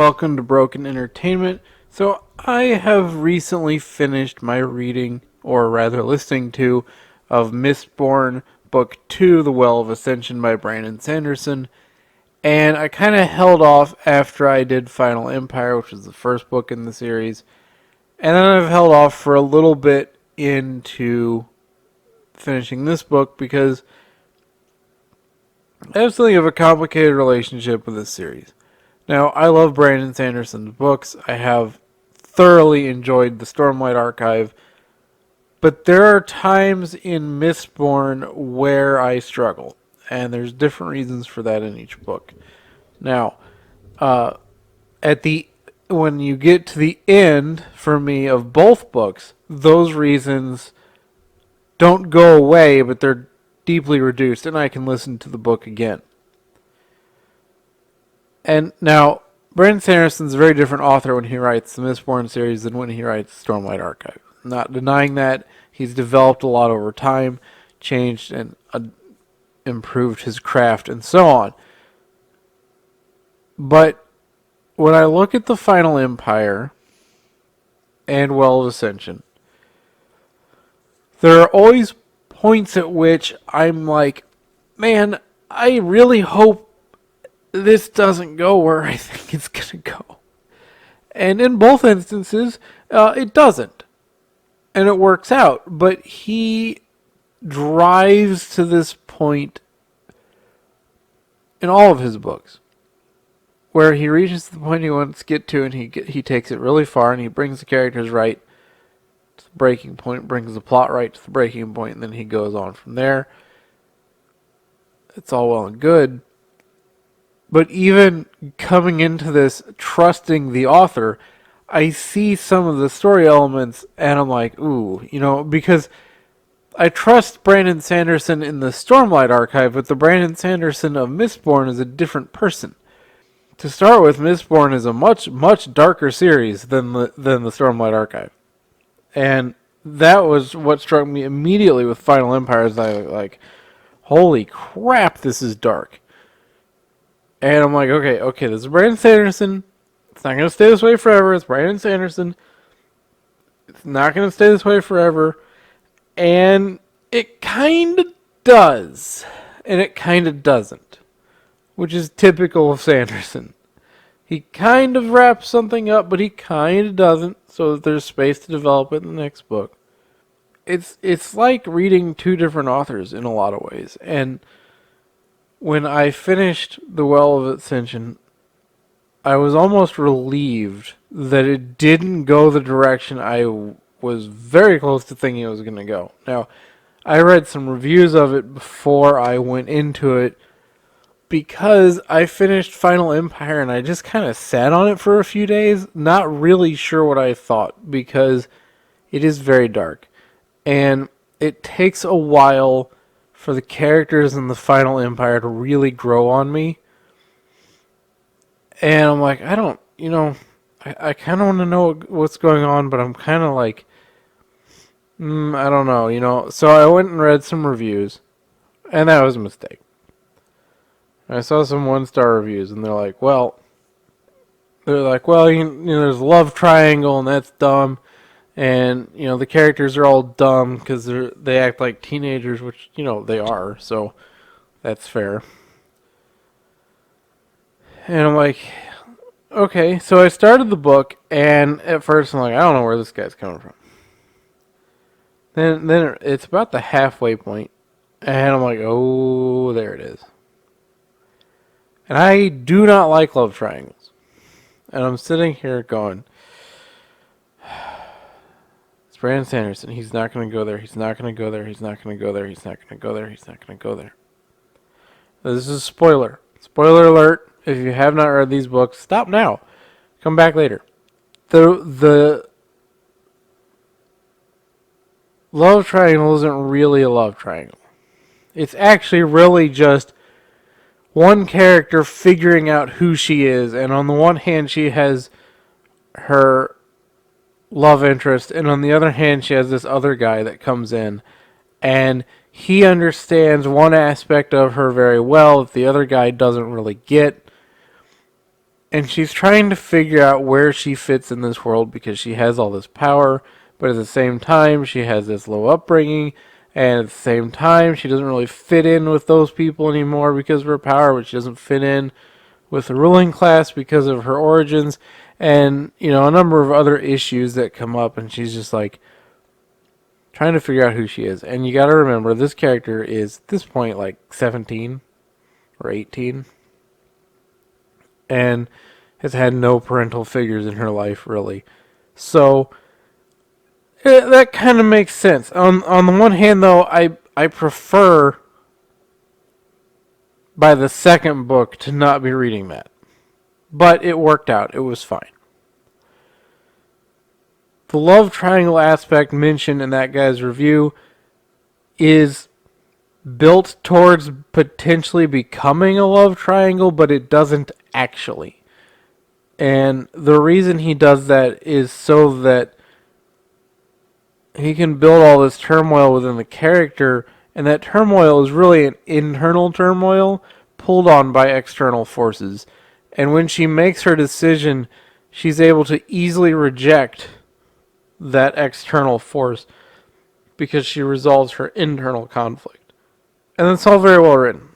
welcome to Broken Entertainment. So, I have recently finished my reading, or rather listening to, of Mistborn, Book 2, The Well of Ascension by Brandon Sanderson. And I kind of held off after I did Final Empire, which was the first book in the series. And then I've held off for a little bit into finishing this book because I have something of a complicated relationship with this series. Now, I love Brandon Sanderson's books. I have thoroughly enjoyed the Stormlight Archive. But there are times in Mistborn where I struggle. And there's different reasons for that in each book. Now, when you get to the end, for me, of both books, those reasons don't go away, but they're deeply reduced, and I can listen to the book again. And now, Brandon Sanderson's a very different author when he writes the Mistborn series than when he writes Stormlight Archive. I'm not denying that. He's developed a lot over time, changed and improved his craft, and so on. But when I look at the Final Empire and Well of Ascension, there are always points at which I'm like, man, I really hope this doesn't go where I think it's going to go. And in both instances, it doesn't. And it works out. But he drives to this point in all of his books, where he reaches the point he wants to get to, and he takes it really far, and he brings the characters right to the breaking point, brings the plot right to the breaking point, and then he goes on from there. It's all well and good. But even coming into this, trusting the author, I see some of the story elements, and I'm like, ooh, because I trust Brandon Sanderson in the Stormlight Archive, but the Brandon Sanderson of Mistborn is a different person. To start with, Mistborn is a much, much darker series than the Stormlight Archive. And that was what struck me immediately with Final Empire, is I like, holy crap, this is dark. And I'm like, okay, this is Brandon Sanderson. It's not going to stay this way forever. It's Brandon Sanderson. It's not going to stay this way forever. And it kind of does. And it kind of doesn't. Which is typical of Sanderson. He kind of wraps something up, but he kind of doesn't, so that there's space to develop it in the next book. It's like reading two different authors in a lot of ways. And when I finished The Well of Ascension, I was almost relieved that it didn't go the direction I was very close to thinking it was going to go. Now, I read some reviews of it before I went into it, because I finished Final Empire and I just kind of sat on it for a few days, not really sure what I thought, because it is very dark. And it takes a while for the characters in the Final Empire to really grow on me. And I'm like, I kind of want to know what's going on, but I'm kind of like, I don't know. So I went and read some reviews, and that was a mistake. I saw some 1-star reviews, and they're like, well, there's a love triangle, and that's dumb. And, the characters are all dumb because they act like teenagers, which, they are, so that's fair. And I'm like, okay, so I started the book, and at first I'm like, I don't know where this guy's coming from. Then it's about the halfway point, and I'm like, oh, there it is. And I do not like love triangles. And I'm sitting here going, it's Brandon Sanderson. He's not going to go there. He's not going to go there. He's not going to go there. He's not going to go there. He's not going to go there. This is a spoiler. Spoiler alert. If you have not read these books, stop now. Come back later. The love triangle isn't really a love triangle. It's actually really just one character figuring out who she is, and on the one hand she has her love interest, and on the other hand she has this other guy that comes in, and he understands one aspect of her very well that the other guy doesn't really get, And she's trying to figure out where she fits in this world because she has all this power, but at the same time, she has this low upbringing, and at the same time, she doesn't really fit in with those people anymore because of her power, but she doesn't fit in with the ruling class because of her origins, and, a number of other issues that come up, and she's just like trying to figure out who she is. And you gotta remember, this character is, at this point, like 17 or 18, and has had no parental figures in her life, really. So, that kind of makes sense. On the one hand, though, I prefer, by the second book, to not be reading that. But it worked out. It was fine. The love triangle aspect mentioned in that guy's review is built towards potentially becoming a love triangle, but it doesn't actually. And the reason he does that is so that he can build all this turmoil within the character, and that turmoil is really an internal turmoil pulled on by external forces. And when she makes her decision, she's able to easily reject that external force because she resolves her internal conflict. And that's all very well written.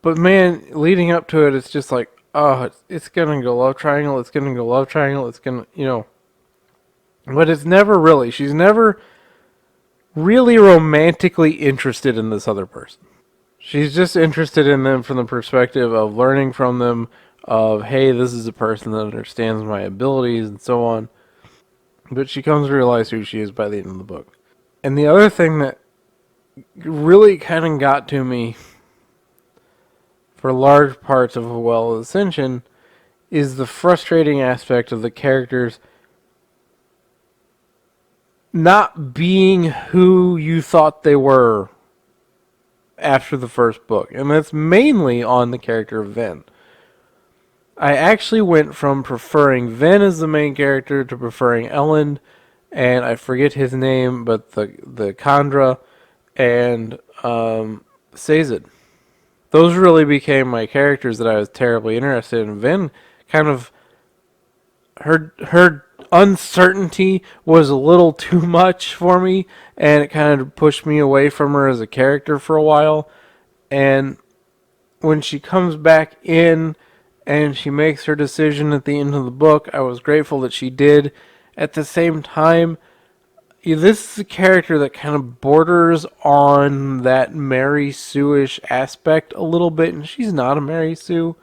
But man, leading up to it, it's just like, oh, it's gonna go love triangle, it's gonna go love triangle, it's gonna. But it's never really. She's never really romantically interested in this other person. She's just interested in them from the perspective of learning from them, of, hey, this is a person that understands my abilities and so on. But she comes to realize who she is by the end of the book. And the other thing that really kind of got to me for large parts of A Well of Ascension is the frustrating aspect of the characters not being who you thought they were after the first book. And that's mainly on the character of Ven. I actually went from preferring Ven as the main character to preferring Ellen, and I forget his name, but the Khandra and Sazed. Those really became my characters that I was terribly interested in. Ven kind of, her uncertainty was a little too much for me, and it kind of pushed me away from her as a character for a while. And when she comes back in and she makes her decision at the end of the book, I was grateful that she did. At the same time, this is a character that kind of borders on that Mary Sue-ish aspect a little bit, and she's not a Mary Sue.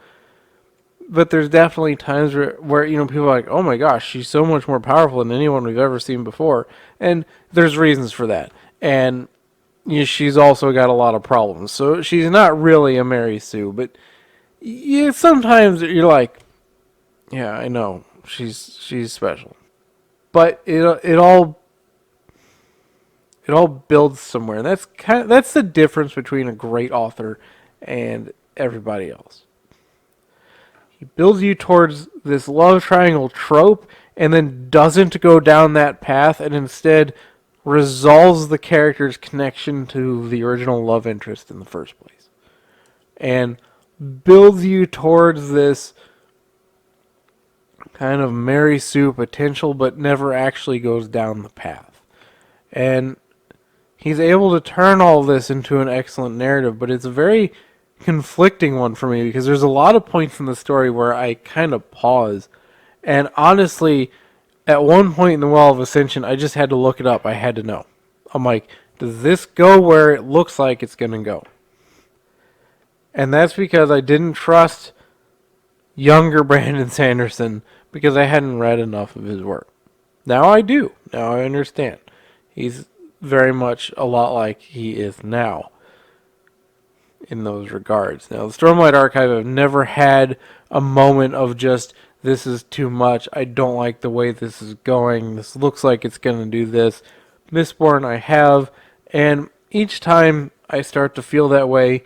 But there's definitely times where people are like, oh my gosh, she's so much more powerful than anyone we've ever seen before. And there's reasons for that. And she's also got a lot of problems. So she's not really a Mary Sue. But sometimes you're like, yeah, I know, she's special. But it all builds somewhere. And that's the difference between a great author and everybody else. He builds you towards this love triangle trope and then doesn't go down that path and instead resolves the character's connection to the original love interest in the first place. And builds you towards this kind of Mary Sue potential, but never actually goes down the path. And he's able to turn all this into an excellent narrative, but it's a very conflicting one for me because there's a lot of points in the story where I kind of pause. And honestly, at one point in the Well of Ascension, I just had to look it up. I had to know. I'm like, does this go where it looks like it's going to go? And that's because I didn't trust younger Brandon Sanderson because I hadn't read enough of his work. Now I do. Now I understand. He's very much a lot like he is now in those regards. Now, the Stormlight Archive, I've never had a moment of just, this is too much, I don't like the way this is going, this looks like it's going to do this. Mistborn I have, and each time I start to feel that way,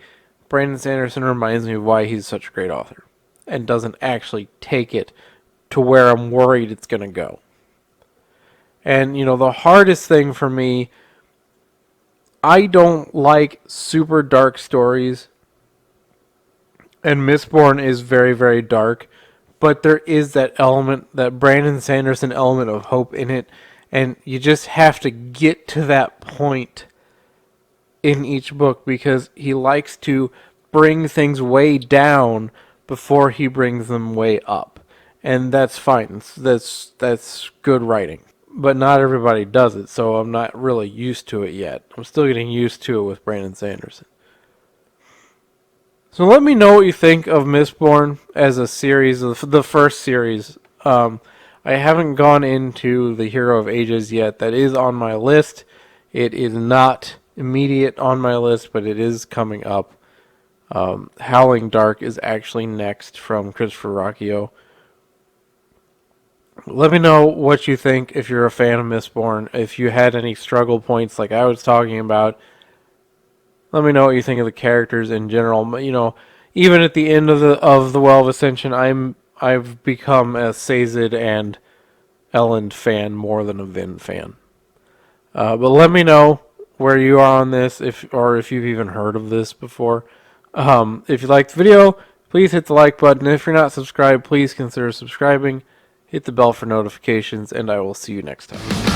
Brandon Sanderson reminds me of why he's such a great author, and doesn't actually take it to where I'm worried it's going to go. And, the hardest thing for me, I don't like super dark stories, and Mistborn is very, very dark, but there is that element, that Brandon Sanderson element of hope in it, and you just have to get to that point in each book because he likes to bring things way down before he brings them way up. And that's fine. That's good writing. But not everybody does it, so I'm not really used to it yet. I'm still getting used to it with Brandon Sanderson. So let me know what you think of Mistborn as a series, the first series. I haven't gone into the Hero of Ages yet. That is on my list. It is not immediate on my list, but it is coming up. Howling Dark is actually next from Christopher Rocchio. Let me know what you think if you're a fan of Mistborn. If you had any struggle points like I was talking about, let me know what you think of the characters in general. You know, even at the end of the Well of Ascension, I've become a Sazed and Elend fan more than a Vin fan. But let me know where you are on this, if you've even heard of this before. If you liked the video, please hit the like button. If you're not subscribed, please consider subscribing. Hit the bell for notifications, and I will see you next time.